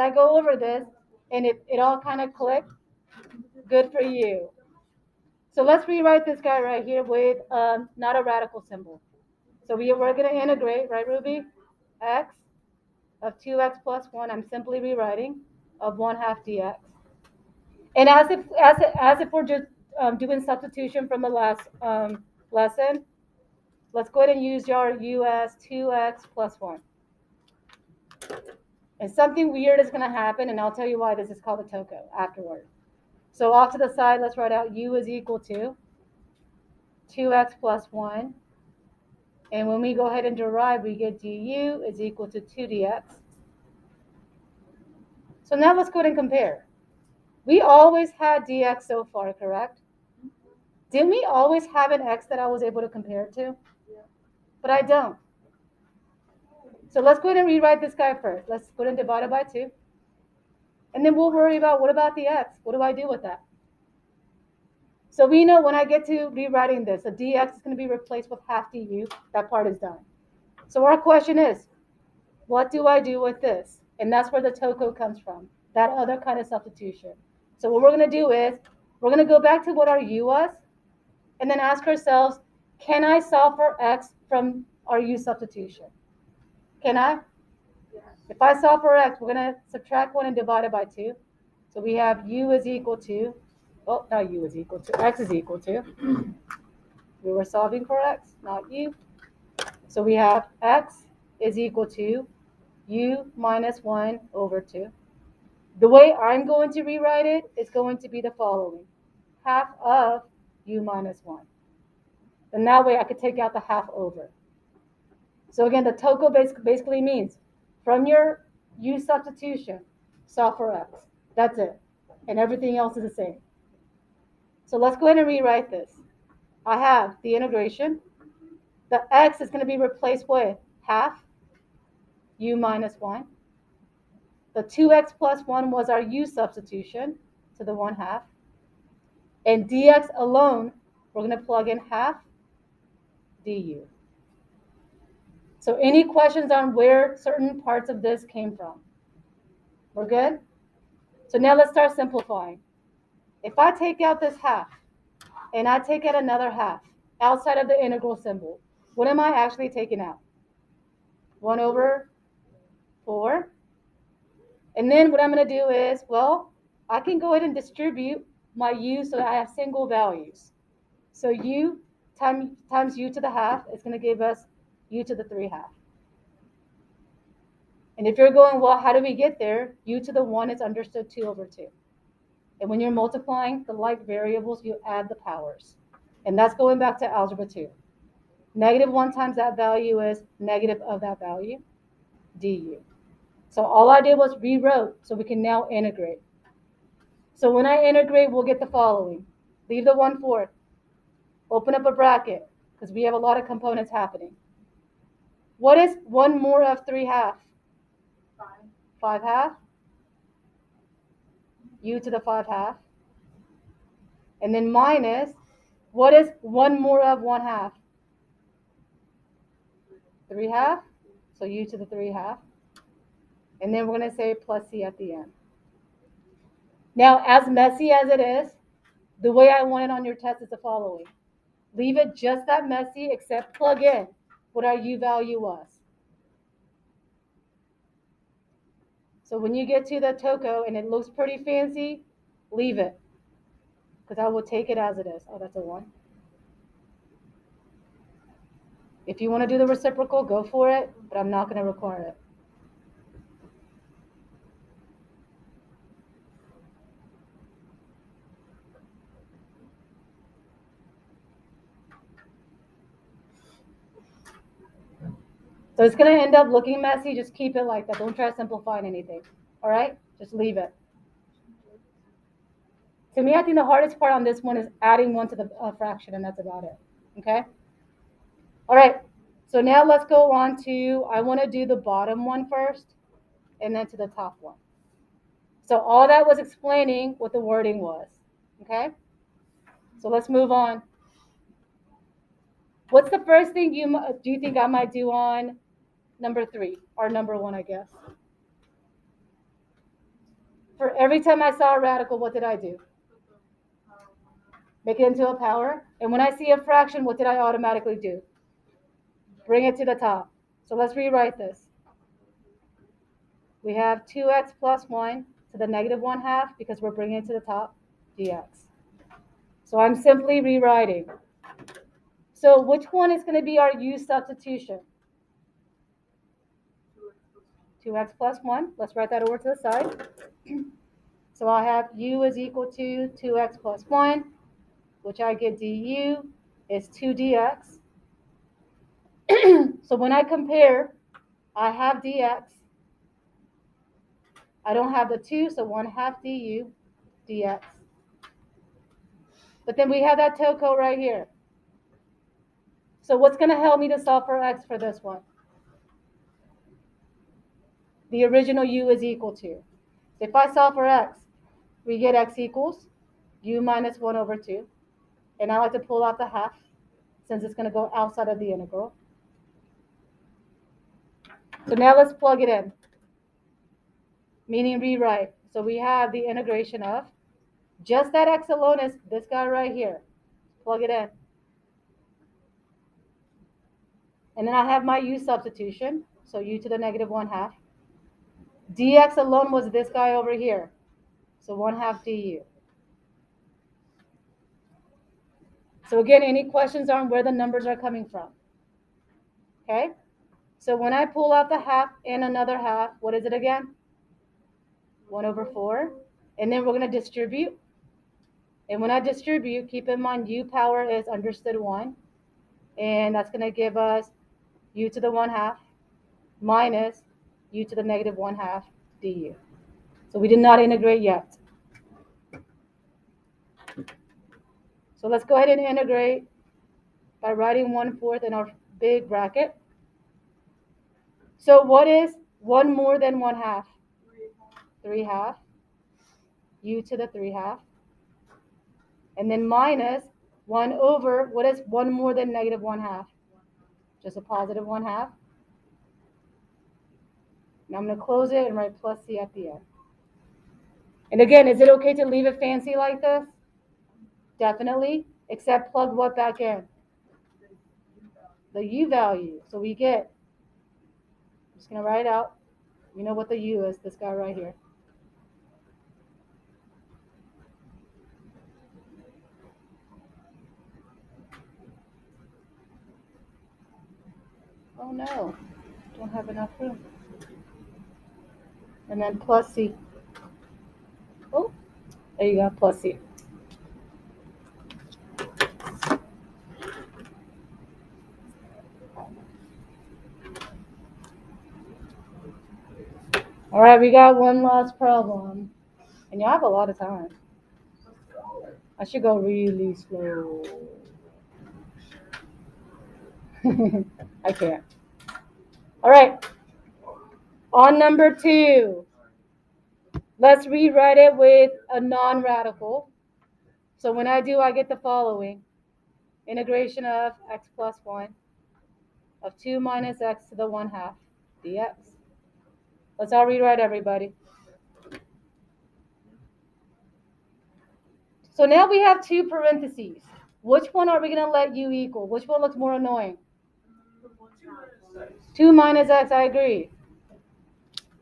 I go over this and it all kind of clicked, good for you. So let's rewrite this guy right here with not a radical symbol. So we're going to integrate, right, Ruby? X of 2x plus 1, I'm simply rewriting, of 1/2 dx. And as if we're just doing substitution from the last lesson, let's go ahead and use our u as 2x plus 1. And something weird is going to happen, and I'll tell you why this is called a TOKO afterward. So off to the side, let's write out u is equal to 2x plus 1. And when we go ahead and derive, we get du is equal to 2 dx. So now let's go ahead and compare. We always had dx so far, correct? Didn't we always have an x that I was able to compare it to? Yeah. But I don't. So let's go ahead and rewrite this guy first. Let's go ahead and divide it by 2. And then we'll worry about, what about the x? What do I do with that? So we know when I get to rewriting this, the dx is going to be replaced with 1/2 du. That part is done. So our question is, what do I do with this? And that's where the TOKO comes from, that other kind of substitution. So what we're going to do is, we're going to go back to what our u was, and then ask ourselves, can I solve for x from our u substitution? Can I? Yes. If I solve for x, we're going to subtract 1 and divide it by 2. So we have u is equal to, oh, not u is equal to, x is equal to. We were solving for x, not u. So we have x is equal to u minus 1 over 2. The way I'm going to rewrite it is going to be the following. 1/2 of u minus 1. And that way I could take out the 1/2 over. So again, the TOKO basically means from your u substitution, solve for x. That's it. And everything else is the same. So let's go ahead and rewrite this. I have the integration. The x is going to be replaced with 1/2 u minus 1. The 2x plus 1 was our u substitution, so the 1/2. And dx alone, we're going to plug in 1/2 du. So any questions on where certain parts of this came from? We're good? So now let's start simplifying. If I take out this 1/2 and I take out another 1/2 outside of the integral symbol, what am I actually taking out? 1 over 4. And then what I'm going to do is, well, I can go ahead and distribute my u so that I have single values. So u times u to the 1/2 is going to give us u to the 3/2. And if you're going, well, how do we get there? U to the 1 is understood 2 over 2. And when you're multiplying the like variables, you add the powers. And that's going back to algebra 2. -1 times that value is negative of that value, du. So all I did was rewrote, so we can now integrate. So when I integrate, we'll get the following. Leave the 1/4. Open up a bracket, because we have a lot of components happening. What is 1 more of 3/2? 5/2. U to the 5/2. And then minus, what is 1 more of 1/2? 3/2. So u to the 3/2. And then we're going to say plus c at the end. Now, as messy as it is, the way I want it on your test is the following. Leave it just that messy, except plug in what our u value was. So when you get to the TOKO and it looks pretty fancy, leave it, because I will take it as it is. Oh, that's a 1. If you want to do the reciprocal, go for it, but I'm not going to require it. So it's going to end up looking messy. Just keep it like that. Don't try simplifying anything. All right? Just leave it. To me, I think the hardest part on this one is adding 1 to the fraction, and that's about it. Okay? All right. So now let's go on to, I want to do the bottom one first, and then to the top one. So all that was explaining what the wording was. Okay? So let's move on. What's the first thing do you think I might do on number 3, or number 1, I guess? For every time I saw a radical, what did I do? Make it into a power. And when I see a fraction, what did I automatically do? Bring it to the top. So let's rewrite this. We have 2x plus 1 to the negative 1/2 because we're bringing it to the top, dx. So I'm simply rewriting. So which one is going to be our u substitution? 2x plus 1. Let's write that over to the side. So I have u is equal to 2x plus 1, which I get du is 2 dx. So when I compare, I have dx. I don't have the 2, so 1/2 du dx. But then we have that TOKO right here. So what's going to help me to solve for x for this one? The original u is equal to. So if I solve for x, we get x equals u minus 1 over 2. And I like to pull out the half since it's going to go outside of the integral. So now let's plug it in, meaning rewrite. So we have the integration of just that x alone is this guy right here. Plug it in. And then I have my u substitution, so u to the negative 1/2. dx alone was this guy over here, so 1/2 du. So again, any questions on where the numbers are coming from? Okay, so when I pull out the half and another half, what is it again? 1 over 4. And then we're going to distribute. And when I distribute, keep in mind u power is understood 1. And that's going to give us u to the 1/2 minus u to the negative 1/2 du. So we did not integrate yet. So let's go ahead and integrate by writing 1/4 in our big bracket. So what is 1 more than 1/2? 3/2. U to the 3/2. And then minus 1 over, what is 1 more than negative 1/2? Just a positive 1/2. Now I'm going to close it and write plus c at the end. And again, is it okay to leave it fancy like this? Definitely, except plug what back in? The u value. So we get, I'm just going to write it out. You know what the u is, this guy right here. Oh no, don't have enough room. And then plus c. Oh, there you go, plus c. All right, we got one last problem. And y'all have a lot of time. I should go really slow. I can't. All right. On number 2, let's rewrite it with a non-radical. So when I do, I get the following. Integration of x plus 1 of 2 minus x to the 1/2 dx. Let's all rewrite, everybody. So now we have 2 parentheses. Which one are we going to let u equal? Which one looks more annoying? 2 minus x, I agree.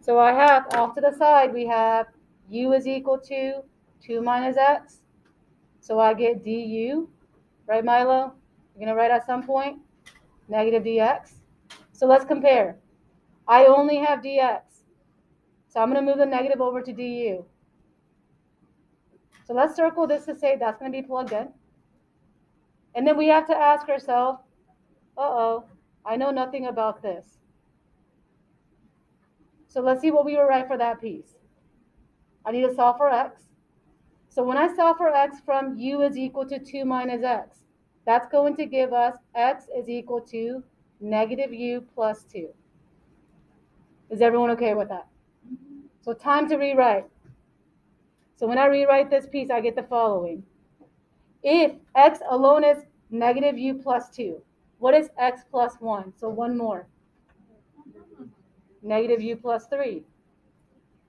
So I have, off to the side, we have u is equal to 2 minus x. So I get du, right, Milo? You're going to write at some point, negative dx. So let's compare. I only have dx. So I'm going to move the negative over to du. So let's circle this to say that's going to be plugged in. And then we have to ask ourselves, uh-oh, I know nothing about this. So let's see what we will write for that piece. I need to solve for x. So when I solve for x from u is equal to 2 minus x, that's going to give us x is equal to negative u plus 2. Is everyone okay with that? So time to rewrite. So when I rewrite this piece, I get the following. If x alone is negative u plus 2, what is x plus 1? So one more. Negative u plus 3.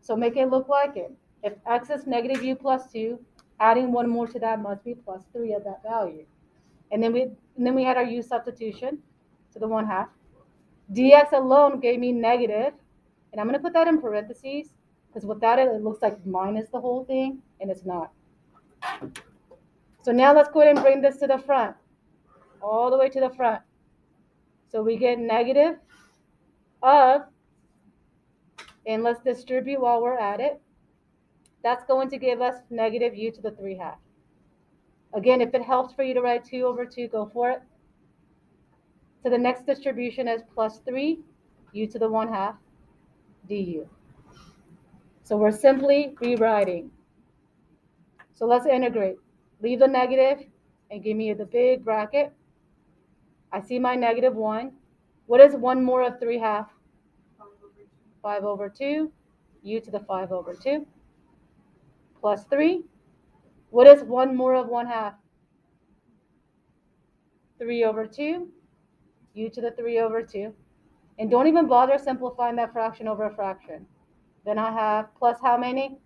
So make it look like it. If x is negative u plus 2, adding one more to that must be plus 3 at that value. And then we had our u substitution to the 1/2. Dx alone gave me negative, and I'm going to put that in parentheses, because without it, it looks like minus the whole thing, and it's not. So now let's go ahead and bring this to the front, all the way to the front. So we get negative of, and let's distribute while we're at it. That's going to give us negative u to the 3/2. Again, if it helps for you to write 2 over 2, go for it. So the next distribution is plus 3 u to the 1/2 du. So we're simply rewriting. So let's integrate. Leave the negative and give me the big bracket. I see my negative 1. What is 1 more of 3/2? 5 over 2, u to the 5 over 2, plus 3. What is 1 more of 1/2? 3 over 2, u to the 3 over 2. And don't even bother simplifying that fraction over a fraction. Then I have plus how many?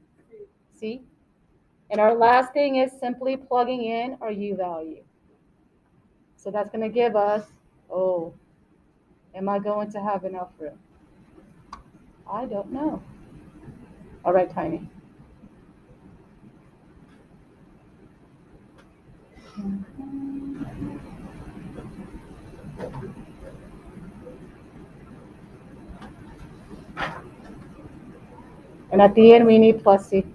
C. And our last thing is simply plugging in our u value. So that's going to give us, oh, am I going to have enough room? I don't know. All right, Tiny. And at the end, we need plus C.